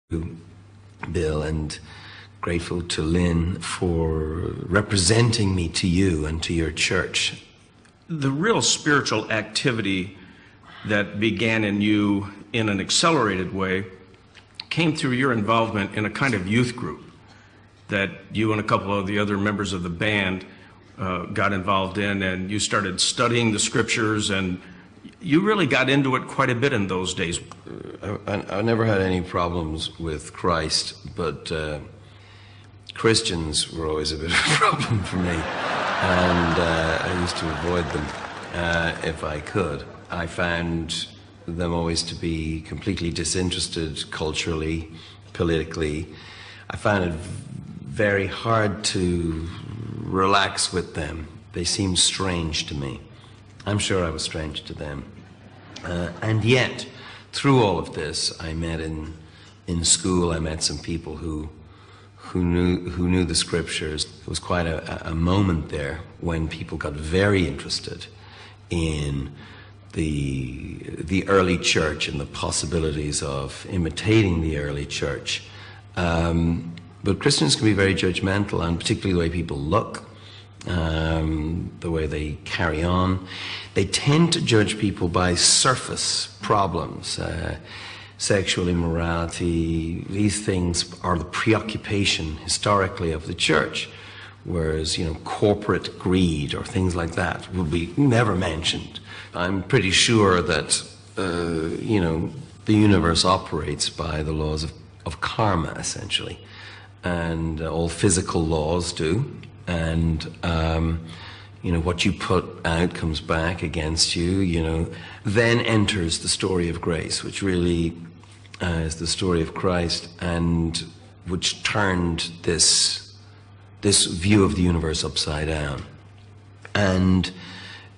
Bill, and grateful to Lynn for representing me to you and to your church. The real spiritual activity that began in you in an accelerated way came through your involvement in a kind of youth group that you and a couple of the other members of the band got involved in, and you started studying the scriptures, and you really got into it quite a bit in those days. I never had any problems with Christ, but Christians were always a bit of a problem for me, and I used to avoid them if I could. I found them always to be completely disinterested culturally, politically. I found it very hard to relax with them. They seemed strange to me. I'm sure I was strange to them. And yet, through all of this, I met in school, I met some people who knew the scriptures. It was quite a moment there when people got very interested in the early church and the possibilities of imitating the early church. But Christians can be very judgmental, and particularly the way people look, the way they carry on. They tend to judge people by surface problems, sexual immorality. These things are the preoccupation historically of the church, whereas, corporate greed or things like that will be never mentioned. I'm pretty sure that, the universe operates by the laws of karma, essentially, and all physical laws do. And, what you put out comes back against you, Then enters the story of grace, which really is the story of Christ, and which turned this view of the universe upside down. And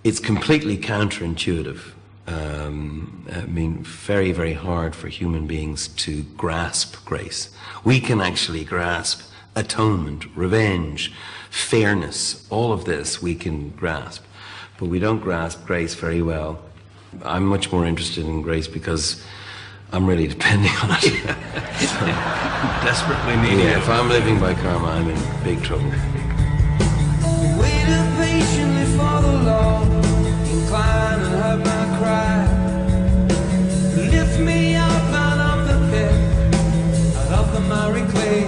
it's completely counterintuitive. Very, very hard for human beings to grasp grace. We can actually grasp atonement, revenge, fairness, all of this we can grasp, but we don't grasp grace very well. I'm much more interested in grace because I'm really depending on it. So, desperately needing it. If I'm living by karma, I'm in big trouble. Waiting patiently for the Lord, incline and heard my cry. Lift me up out of the pit, out of the miry clay.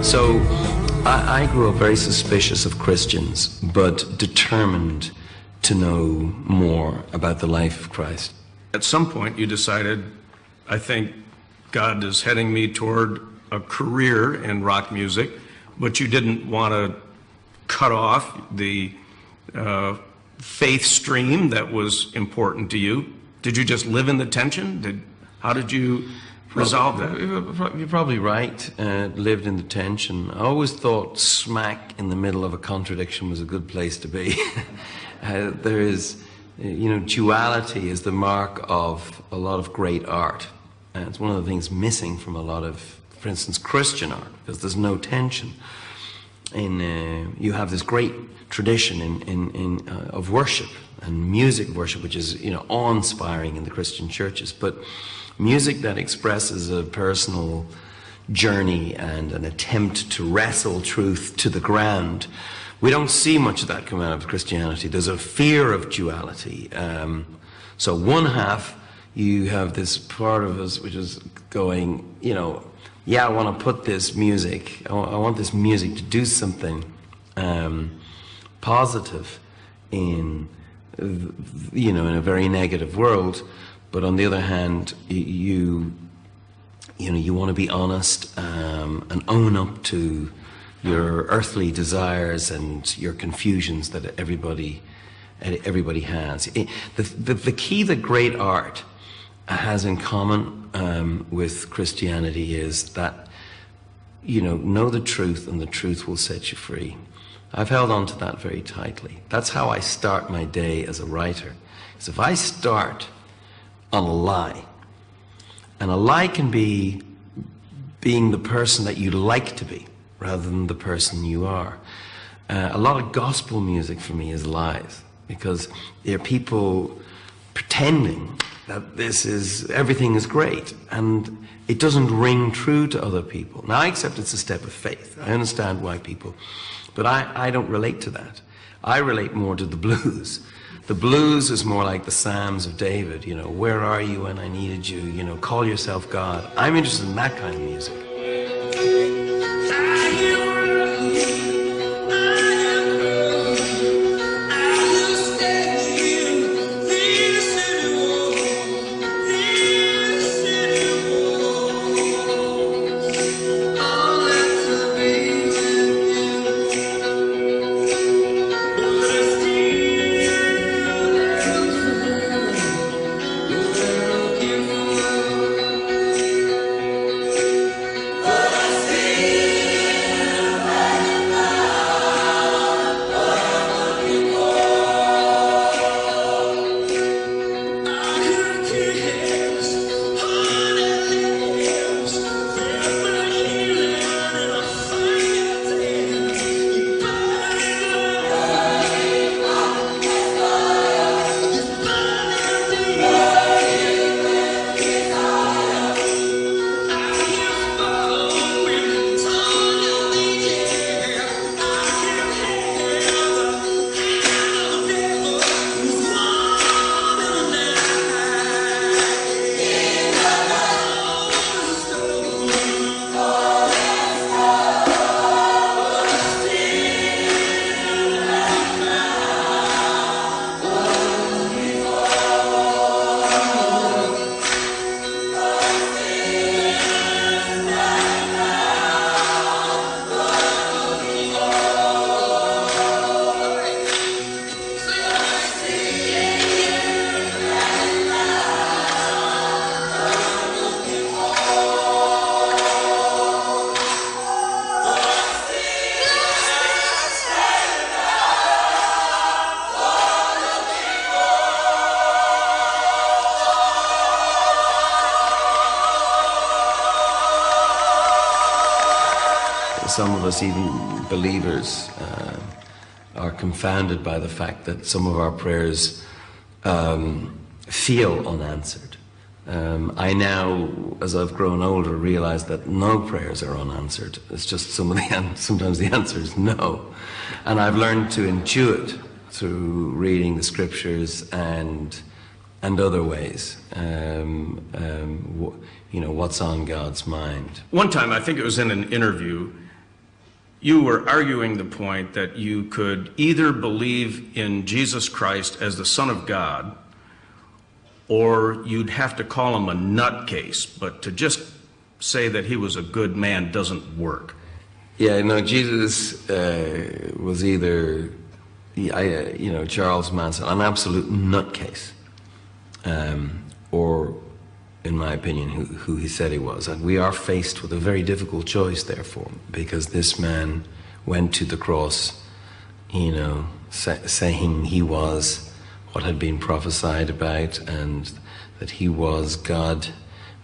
So I grew up very suspicious of Christians, but determined to know more about the life of Christ. At some point you decided, I think God is heading me toward a career in rock music, but you didn't want to cut off the faith stream that was important to you. Did you just live in the tension? How did you resolve that? You're probably right. Lived in the tension. I always thought smack in the middle of a contradiction was a good place to be. There is, duality is the mark of a lot of great art. And it's one of the things missing from a lot of, for instance, Christian art, because there's no tension. You have this great tradition of worship and music worship, which is, awe-inspiring in the Christian churches. But music that expresses a personal journey and an attempt to wrestle truth to the ground, we don't see much of that come out of Christianity. There's a fear of duality. So one half, you have this part of us which is going, I want to put this music, I want this music to do something positive in a very negative world. But on the other hand, you want to be honest and own up to your earthly desires and your confusions that everybody has. The key that great art has in common with Christianity is that know the truth, and the truth will set you free. I've held on to that very tightly. That's how I start my day as a writer. Because if I start on a lie, and a lie can be being the person that you like to be rather than the person you are. A lot of gospel music for me is lies, because there are people pretending that everything is great, and it doesn't ring true to other people. Now, I accept it's a step of faith. I understand why people, but I don't relate to that. I relate more to the blues. The blues is more like the Psalms of David, you know, where are you when I needed you, you know, call yourself God. I'm interested in that kind of music. Some of us, even believers, are confounded by the fact that some of our prayers feel unanswered. I now, as I've grown older, realize that no prayers are unanswered. It's just sometimes the answer is no. And I've learned to intuit through reading the scriptures and other ways, you know, what's on God's mind. One time, I think it was in an interview, you were arguing the point that you could either believe in Jesus Christ as the Son of God, or you'd have to call him a nutcase, but to just say that he was a good man doesn't work. Yeah, no, Jesus was either, you know, Charles Manson, an absolute nutcase, or, in my opinion, who he said he was. And we are faced with a very difficult choice, therefore, because this man went to the cross, you know, saying he was what had been prophesied about, and that he was God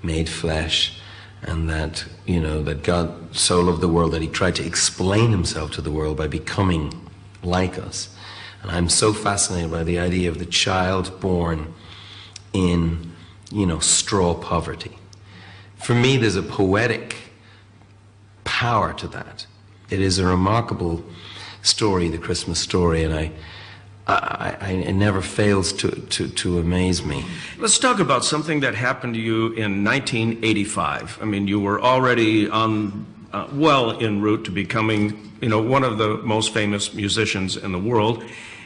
made flesh, and that, you know, that God so loved the world that he tried to explain himself to the world by becoming like us. And I'm so fascinated by the idea of the child born in, you know, straw poverty. For me, there's a poetic power to that. It is a remarkable story, the Christmas story, and it never fails to amaze me. Let's talk about something that happened to you in 1985. I mean, you were already on, well en route to becoming, you know, one of the most famous musicians in the world,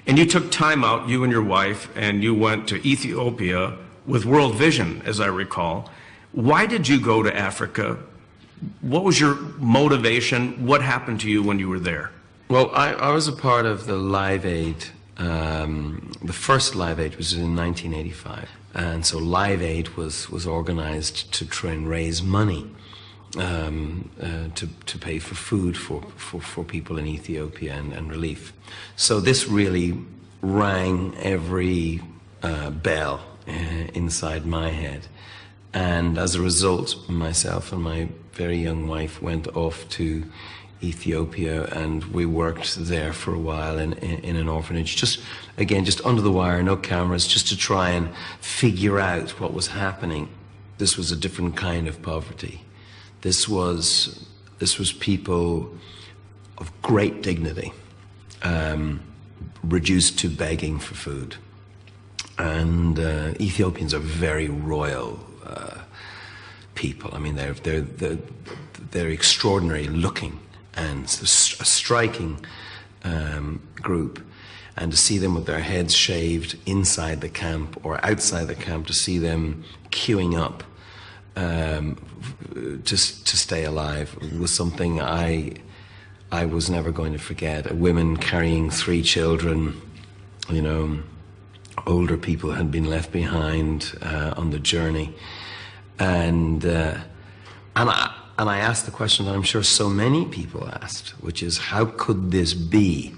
and you took time out, you and your wife, and you went to Ethiopia with World Vision, as I recall. Why did you go to Africa? What was your motivation? What happened to you when you were there? Well, I was a part of the Live Aid. The first Live Aid was in 1985, and so Live Aid was organized to try and raise money to pay for food for people in Ethiopia and relief. So this really rang every bell inside my head, and as a result, myself and my very young wife went off to Ethiopia, and we worked there for a while in an orphanage, just under the wire, no cameras, just to try and figure out what was happening. This was a different kind of poverty. This was people of great dignity, reduced to begging for food. And Ethiopians are very royal people. I mean, they're extraordinary looking, and a striking group. And to see them with their heads shaved inside the camp or outside the camp, to see them queuing up to stay alive, was something I was never going to forget. Women carrying 3 children, you know, older people had been left behind on the journey, and I asked the question that I'm sure so many people asked, which is, how could this be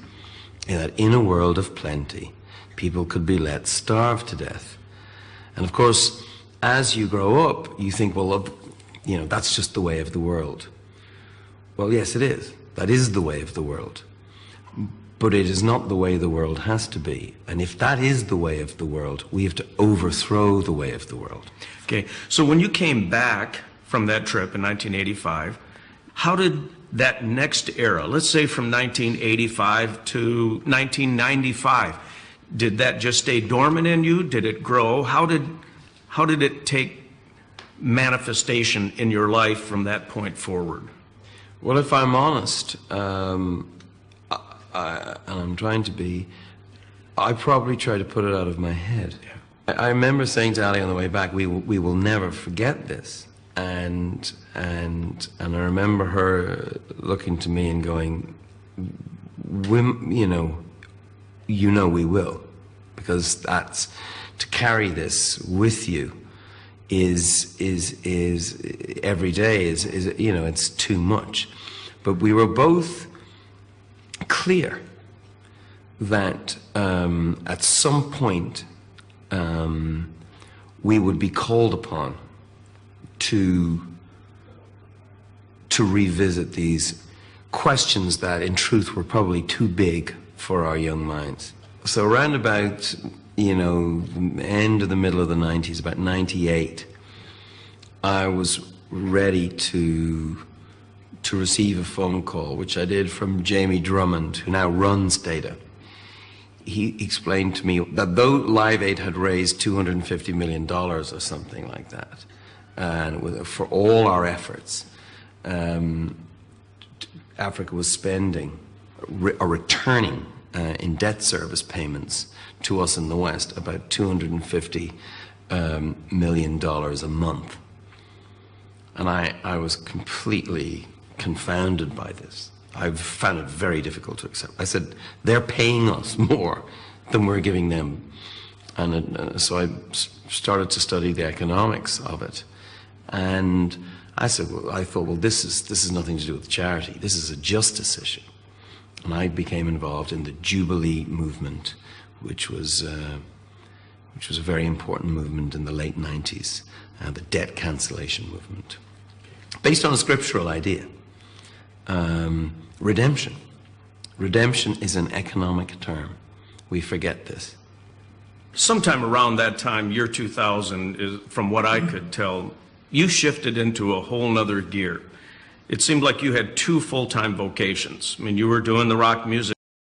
that in a world of plenty, people could be let starve to death? And of course, as you grow up, you think, well, you know, that's just the way of the world. Well, yes, it is. That is the way of the world. But it is not the way the world has to be. And if that is the way of the world, we have to overthrow the way of the world. Okay, so when you came back from that trip in 1985, how did that next era, let's say from 1985 to 1995, did that just stay dormant in you? Did it grow? How did it take manifestation in your life from that point forward? Well, if I'm honest, and I'm trying to be, I probably try to put it out of my head. Yeah. I remember saying to Ali on the way back, we will never forget this. And I remember her looking to me and going, you know we will, because that's, to carry this with you is every day is you know, it's too much. But we were both clear that at some point we would be called upon to revisit these questions that in truth were probably too big for our young minds. So around about, you know, end of the middle of the 90s, about 98, I was ready to receive a phone call, which I did, from Jamie Drummond, who now runs Data. He explained to me that though Live Aid had raised $250 million or something like that, and for all our efforts, Africa was spending or returning in debt service payments to us in the West about $250 million a month. And I was completely confounded by this. I found it very difficult to accept. I said, they're paying us more than we're giving them. And so I started to study the economics of it. And I said, well, I thought, well, this is nothing to do with charity. This is a justice issue. And I became involved in the Jubilee movement, which was a very important movement in the late 90s, the debt cancellation movement, based on a scriptural idea. Redemption. Redemption is an economic term. We forget this. Sometime around that time, year 2000, from what I could tell, you shifted into a whole nother gear. It seemed like you had 2 full-time vocations. I mean, you were doing the rock music